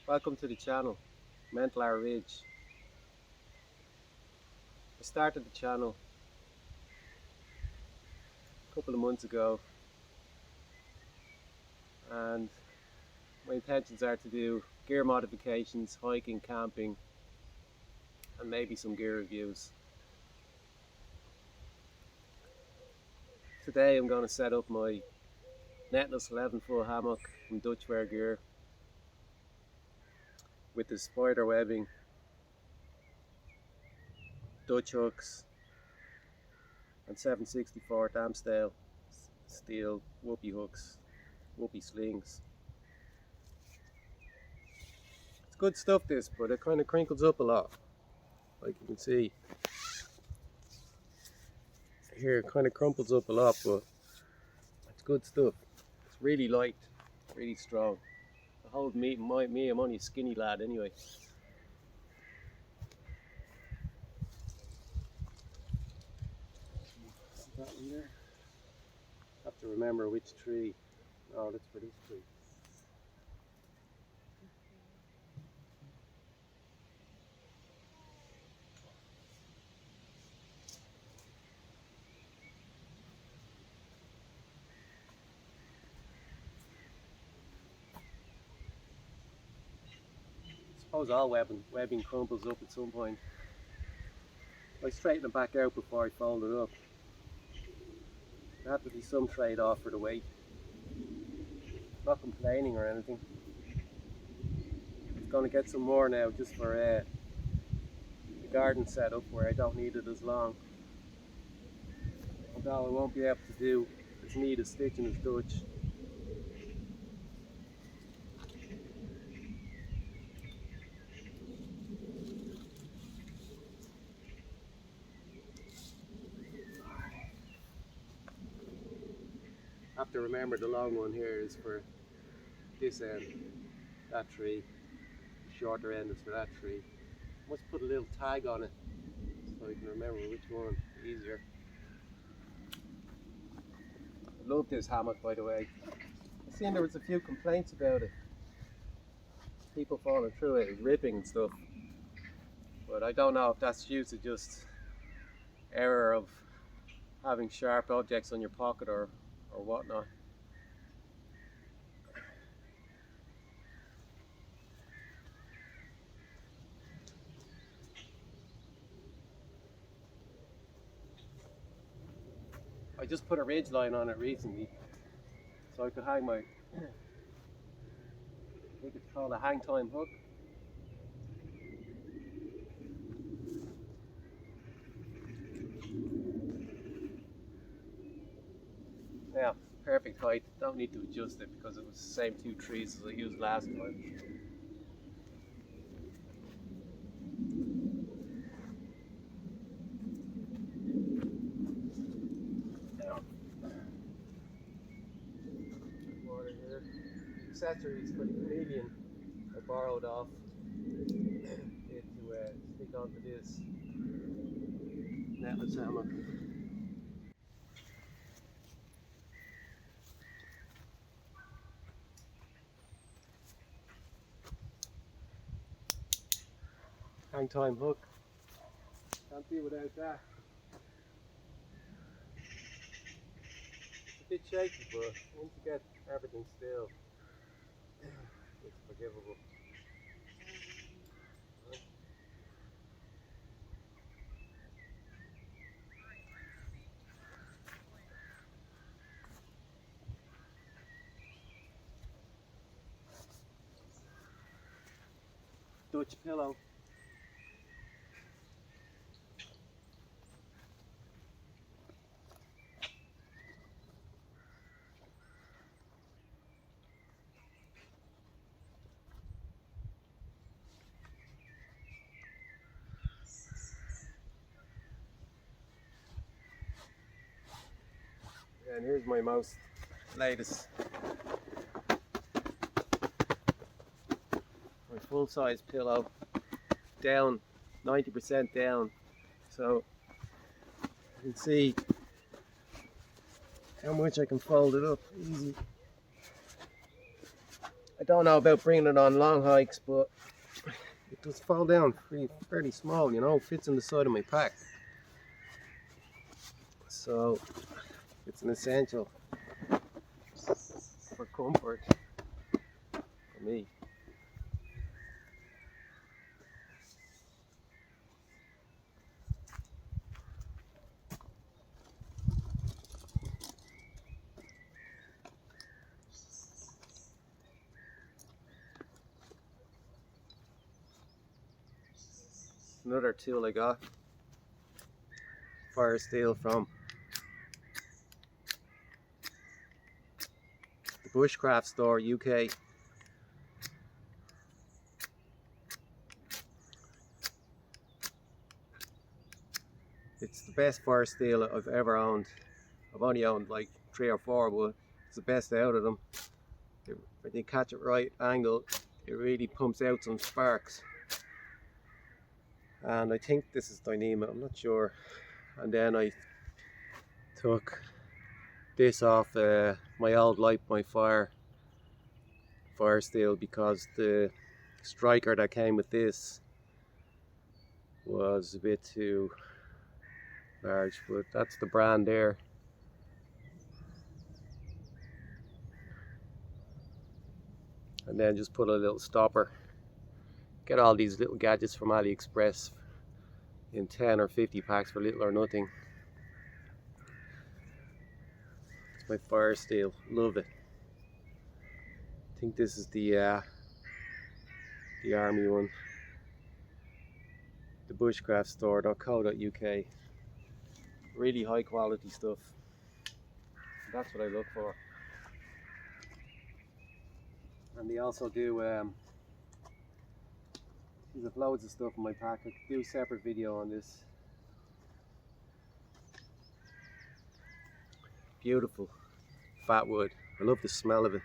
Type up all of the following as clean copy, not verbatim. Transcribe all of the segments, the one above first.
Welcome to the channel, Mental Ridge. I started the channel a couple of months ago and my intentions are to do gear modifications, hiking, camping and maybe some gear reviews. Today I'm going to set up my Netless 11-foot hammock from Dutchwaregear with the spider webbing, Dutch hooks and 7/64 Amstel steel whoopee hooks, whoopee slings. It's good stuff this, but it kind of crinkles up a lot, like you can see. Here it kind of crumples up a lot, but it's good stuff. It's really light, really strong. It holds me, I'm only a skinny lad anyway. See that one there? Have to remember which tree. Oh, that's for this tree. I suppose all webbing crumples up at some point. I straighten it back out before I fold it up. There have to be some trade-off for the weight. Not complaining or anything. I'm going to get some more now just for the garden setup where I don't need it as long. Although I won't be able to do as neat a stitching as Dutch. I have to remember the long one here is for this end, that tree. The shorter end is for that tree. I must put a little tag on it so I can remember which one, easier. I love this hammock, by the way. I've seen there was a few complaints about it. People falling through it, ripping and stuff. But I don't know if that's due to just error of having sharp objects on your pocket or whatnot. I just put a ridge line on it recently so I could hang my, I think it's called a hang time hook. Yeah, perfect height, don't need to adjust it because it was the same two trees as I used last time. Water here. Accessories for the chameleon I borrowed off it to stick onto this Netless hammock. Hang time hook. Can't do without that. It's a bit shaky, but once you get everything still, it's forgivable. Dutch pillow. And here's my most latest, my full-size pillow, down 90% down, so you can see how much I can fold it up easy. I don't know about bringing it on long hikes, but it does fall down fairly small, you know, fits in the side of my pack. So it's an essential for comfort for me. Another tool I got, fire steel from the Bushcraft store UK. It's the best fire steel I've ever owned. I've only owned like 3 or 4, but it's the best out of them. When you catch it right angle, it really pumps out some sparks. And I think this is Dyneema, I'm not sure. And then I took this off my old Light My Fire steel, because the striker that came with this was a bit too large, but that's the brand there. And then just put a little stopper. Get all these little gadgets from AliExpress in 10 or 50 packs for little or nothing. It's my fire steel, love it. I think this is the army one. The bushcraftstore.co.uk. Really high quality stuff. That's what I look for. And they also do there's loads of stuff in my pack. I could do a separate video on this. Beautiful fat wood. I love the smell of it.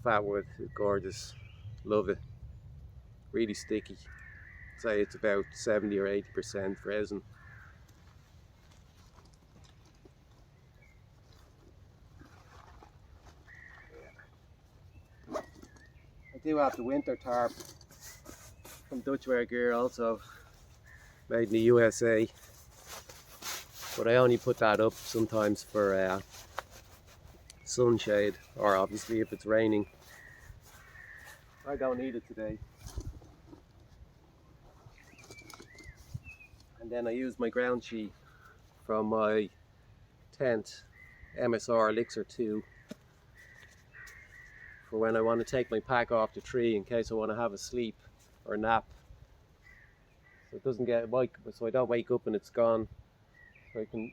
Fat wood is gorgeous. Love it. Really sticky. I'd say it's about 70 or 80% resin. I do have the winter tarp from Dutchwaregear, also made in the USA, but I only put that up sometimes for sunshade, or obviously if it's raining. I don't need it today. And then I use my ground sheet from my tent, MSR Elixir 2, for when I want to take my pack off the tree in case I want to have a sleep or nap. So it doesn't get so I don't wake up and it's gone. So I can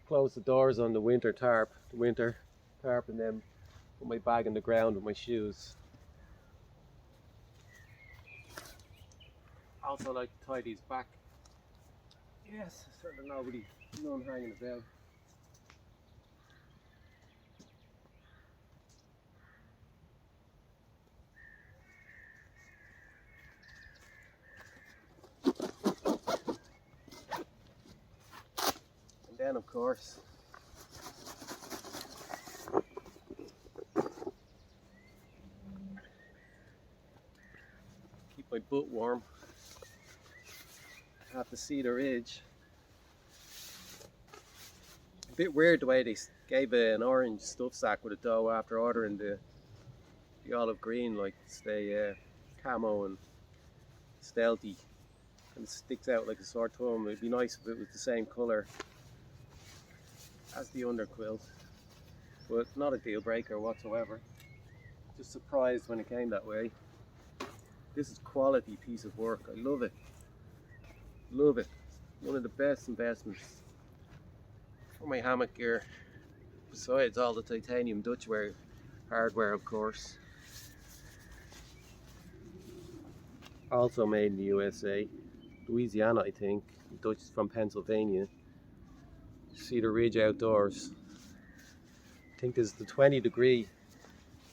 close the doors on the winter tarp, and then put my bag in the ground with my shoes. I also like to tie these back. Yes, so there's none hanging about. And then of course, keep my butt warm. I have to see the ridge. A bit weird the way they gave an orange stuff sack with a dough after ordering the olive green, like stay camo and stealthy, and it sticks out like a sore thumb. It'd be nice if it was the same colour as the underquilt, but not a deal breaker whatsoever. Just surprised when it came that way. This is quality piece of work. I love it. Love it. One of the best investments for my hammock gear, besides all the titanium Dutchware hardware, of course. Also made in the USA, Louisiana, I think. Dutch from Pennsylvania. Cedar Ridge outdoors. I think this is the 20-degree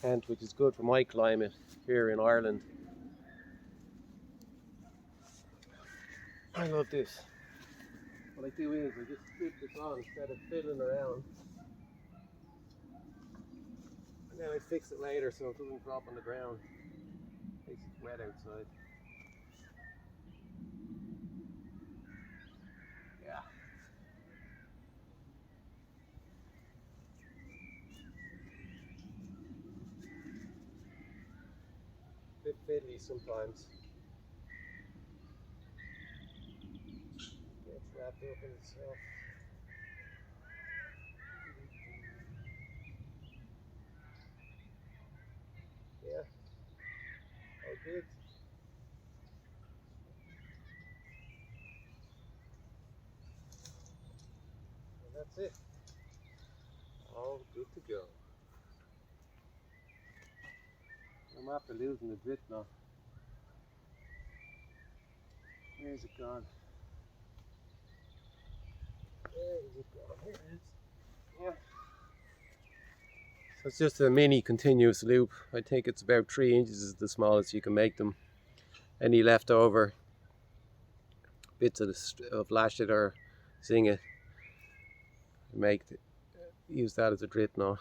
tent, which is good for my climate here in Ireland. I love this. What I do is I just flip this on instead of fiddling around. And And then I fix it later so it doesn't drop on the ground in case it's wet outside. Yeah. Bit fiddly sometimes. Gets wrapped up in itself. Yeah, all good. And that's it. All good to go. I'm after losing the grit now. Where's it gone? Where is it gone? Here it is. Yeah. So it's just a mini continuous loop. I think it's about 3 inches is the smallest you can make them. Any leftover bits of lash it or sing it, use that as a grit now.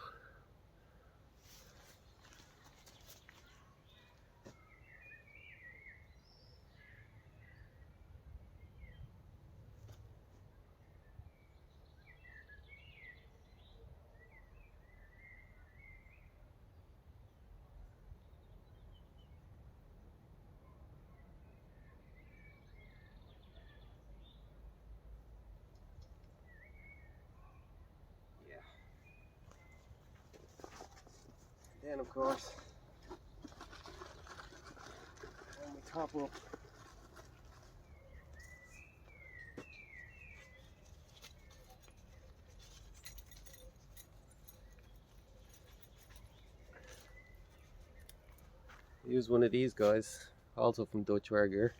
Then of course, when we top up, use one of these guys, also from Dutchwaregear.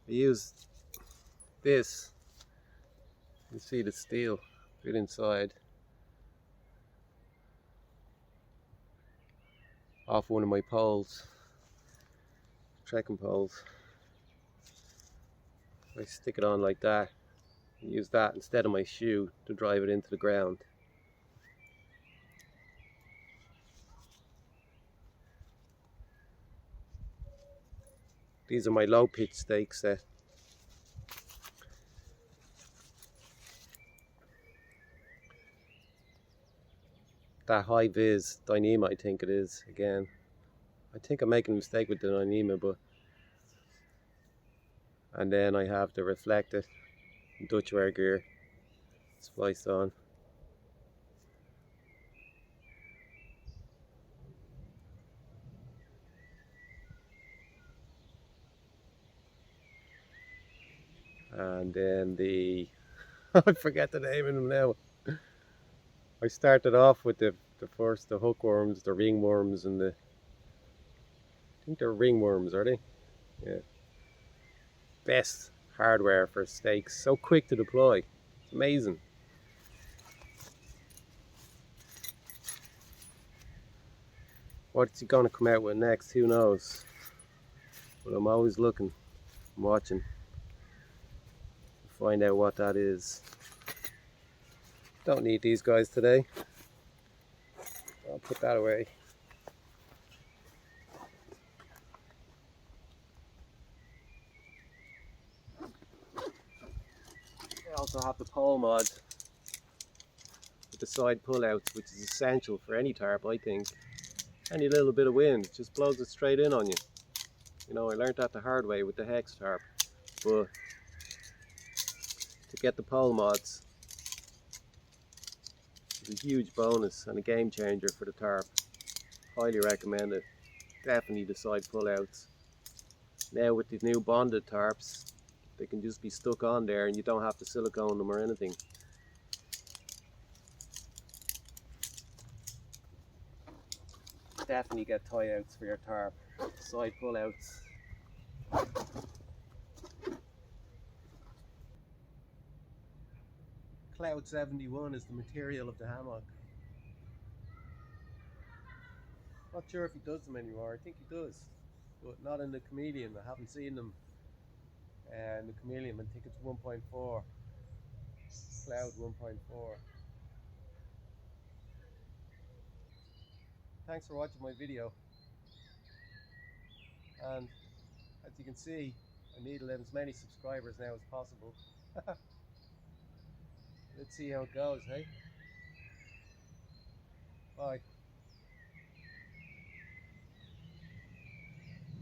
I use this, you see the steel fit inside off one of my poles, trekking poles. I stick it on like that and use that instead of my shoe to drive it into the ground. These are my low pitch stakes set. That high vis Dyneema, I think it is, again. I think I'm making a mistake with the Dyneema, but and then I have the reflected Dutchwaregear spliced on. And then the I forget the name of them now. I started off with the hookworms, the ringworms, and I think they're ringworms, are they? Yeah. Best hardware for stakes. So quick to deploy. It's amazing. What's he gonna come out with next? Who knows? But I'm always looking, I'm watching to find out what that is. Don't need these guys today. I'll put that away. I also have the pole mod with the side pullouts, which is essential for any tarp, I think. Any little bit of wind just blows it straight in on you. You know, I learned that the hard way with the hex tarp, but to get the pole mods is a huge bonus and a game changer for the tarp. Highly recommend it. Definitely the side pullouts. Now with the new bonded tarps, they can just be stuck on there and you don't have to silicone them or anything. Definitely get tie outs for your tarp, side pull outs. Cloud 71 is the material of the hammock. Not sure if he does them anymore. I think he does, but not in the Chameleon. I haven't seen them in the Chameleon. I think it's 1.4, Cloud 1.4. Thanks for watching my video, and as you can see, I need as many subscribers now as possible. Let's see how it goes, hey? Bye.